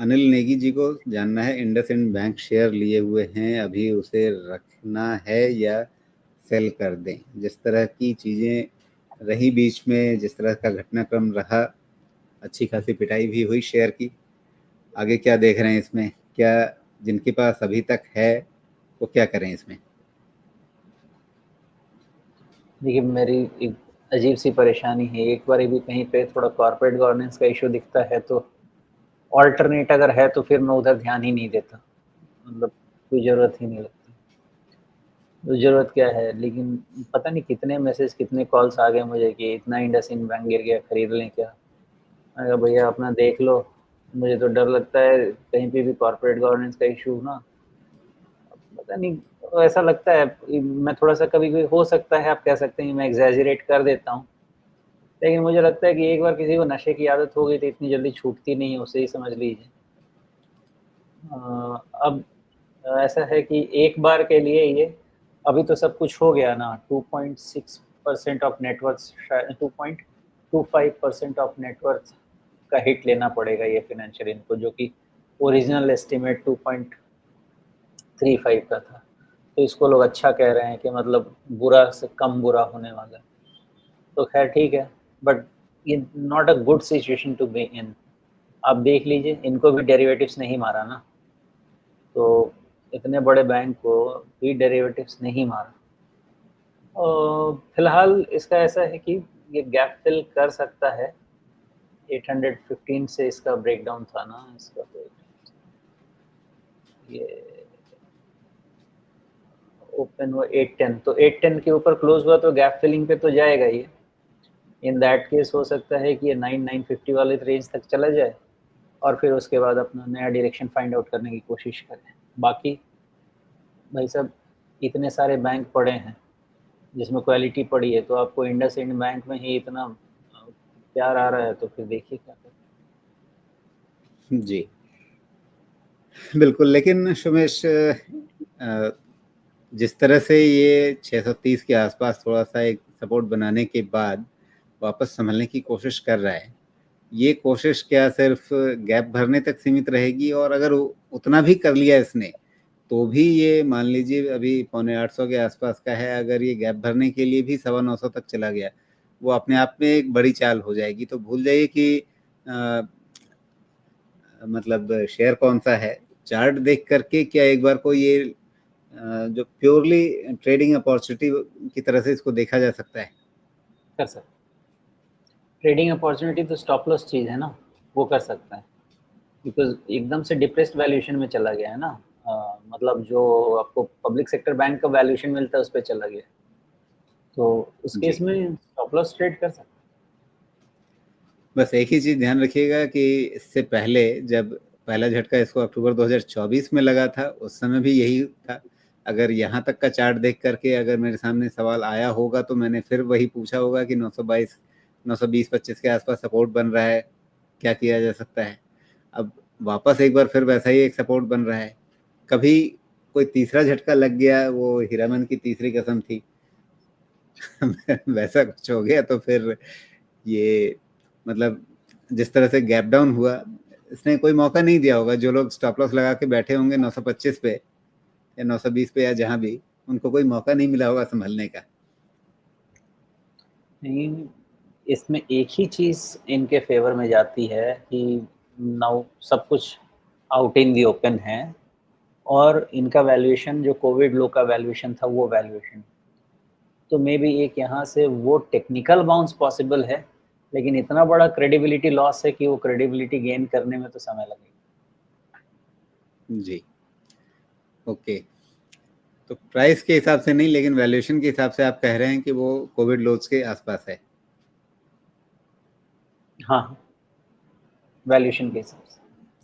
अनिल नेगी जी को जानना है, इंडसइंड बैंक शेयर लिए हुए हैं, अभी उसे रखना है या सेल कर दें? जिस तरह की चीज़ें रही बीच में, जिस तरह का घटनाक्रम रहा, अच्छी खासी पिटाई भी हुई शेयर की। आगे क्या देख रहे हैं इसमें? क्या जिनके पास अभी तक है वो क्या करें इसमें? देखिए, मेरी एक अजीब सी परेशानी है, एक बार भी कहीं पे थोड़ा कॉर्पोरेट गवर्नेंस का इशू दिखता है तो ऑल्टरनेट अगर है तो फिर मैं उधर ध्यान ही नहीं देता, मतलब कोई ज़रूरत ही नहीं लगती। तो ज़रूरत क्या है, लेकिन पता नहीं कितने मैसेज कितने कॉल्स आ गए मुझे कि इतना इंडसइंड बैंक गिर गया, खरीद लें क्या? मैंने कहा भैया अपना देख लो, मुझे तो डर लगता है कहीं पे भी कॉर्पोरेट गवर्नेंस का इशू ना, पता नहीं ऐसा लगता है। मैं थोड़ा सा कभी कभी हो सकता है, आप कह सकते हैं मैं एग्जैजरेट कर देता हूँ, लेकिन मुझे लगता है कि एक बार किसी को नशे की आदत हो गई तो इतनी जल्दी छूटती नहीं है, उसे ही समझ लीजिए। अब ऐसा है कि एक बार के लिए ये अभी तो सब कुछ हो गया ना, 2.6% ऑफ नेटवर्थ, 2.25% ऑफ नेटवर्थ का हिट लेना पड़ेगा ये फाइनेंशियल इनको, जो कि ओरिजिनल एस्टिमेट 2.35 का था। तो इसको लोग अच्छा कह रहे हैं कि मतलब बुरा से कम बुरा होने वाला है। तो खैर ठीक है, बट ये not a good situation to be in. आप देख लीजिए, इनको भी डेरिवेटिव्स नहीं मारा ना, तो इतने बड़े बैंक को भी डेरिवेटिव्स नहीं मारा। फिलहाल इसका ऐसा है कि ये गैप फिल कर सकता है। 815 से इसका ब्रेकडाउन था ना, इसका तो ये ओपन हुआ 810, तो 810 के ऊपर क्लोज हुआ तो गैप फिलिंग पे तो जाएगा ये। इन दैट केस हो सकता है कि ये 950 वाले रेंज तक चला जाए और फिर उसके बाद अपना नया डायरेक्शन फाइंड आउट करने की कोशिश करें। बाकी भाई साहब, इतने सारे बैंक पड़े हैं जिसमें क्वालिटी पड़ी है, तो आपको इंडसइंड बैंक में ही इतना प्यार आ रहा है तो फिर देखिए क्या करें। जी, बिल्कुल। लेकिन सुमेश, जिस तरह से ये 630 के आसपास थोड़ा सा एक सपोर्ट बनाने के बाद वापस संभलने की कोशिश कर रहा है, ये कोशिश क्या सिर्फ गैप भरने तक सीमित रहेगी? और अगर उतना भी कर लिया इसने, तो भी ये मान लीजिए अभी 750 के आसपास का है, अगर ये गैप भरने के लिए भी 950 तक चला गया, वो अपने आप में एक बड़ी चाल हो जाएगी। तो भूल जाइए कि आ, मतलब शेयर कौन सा है। चार्ट देख करके क्या एक बार को ये जो प्योरली ट्रेडिंग अपॉर्चुनिटी की तरह से इसको देखा जा सकता है? कर सकते, ट्रेडिंग अपॉर्चुनिटी तो स्टॉप लॉस चीज़ है ना, वो कर सकता है, बिकॉज एकदम से डिप्रेस्ड वैल्यूएशन में चला गया है ना। मतलब जो आपको पब्लिक सेक्टर बैंक का वैल्यूएशन मिलता है उस पर चला गया, तो उस केस जी, में स्टॉप लॉस ट्रेड कर सकते बस एक ही चीज़ ध्यान रखिएगा कि इससे पहले जब पहला झटका इसको अक्टूबर 2024 में लगा था, उस समय भी यही था। अगर यहाँ तक का चार्ट देख करके अगर मेरे सामने सवाल आया होगा तो मैंने फिर वही पूछा होगा कि 922, 920-25 के आसपास सपोर्ट बन रहा है, क्या किया जा सकता है? अब वापस एक बार फिर वैसा ही एक सपोर्ट बन रहा है। कभी कोई तीसरा झटका लग गया, वो हीरामन की तीसरी कसम थी। वैसा कुछ हो गया तो फिर ये मतलब जिस तरह से गैप डाउन हुआ, इसने कोई मौका नहीं दिया होगा। जो लोग स्टॉप लॉस लगा के बैठे होंगे 925 पे या 920 पे या जहां भी, उनको कोई मौका नहीं मिला होगा संभलने का। नहीं, इसमें एक ही चीज़ इनके फेवर में जाती है कि नाउ सब कुछ आउट इन दी ओपन है, और इनका वैल्यूएशन जो कोविड लो का वैल्यूएशन था वो वैल्यूएशन, तो मे बी एक यहाँ से वो टेक्निकल बाउंस पॉसिबल है, लेकिन इतना बड़ा क्रेडिबिलिटी लॉस है कि वो क्रेडिबिलिटी गेन करने में तो समय लगेगा। जी, ओके। तो प्राइस के हिसाब से नहीं, लेकिन वैल्यूएशन के हिसाब से आप कह रहे हैं कि वो कोविड लोज के आसपास है। हाँ, वैल्यूएशन के हिसाब से।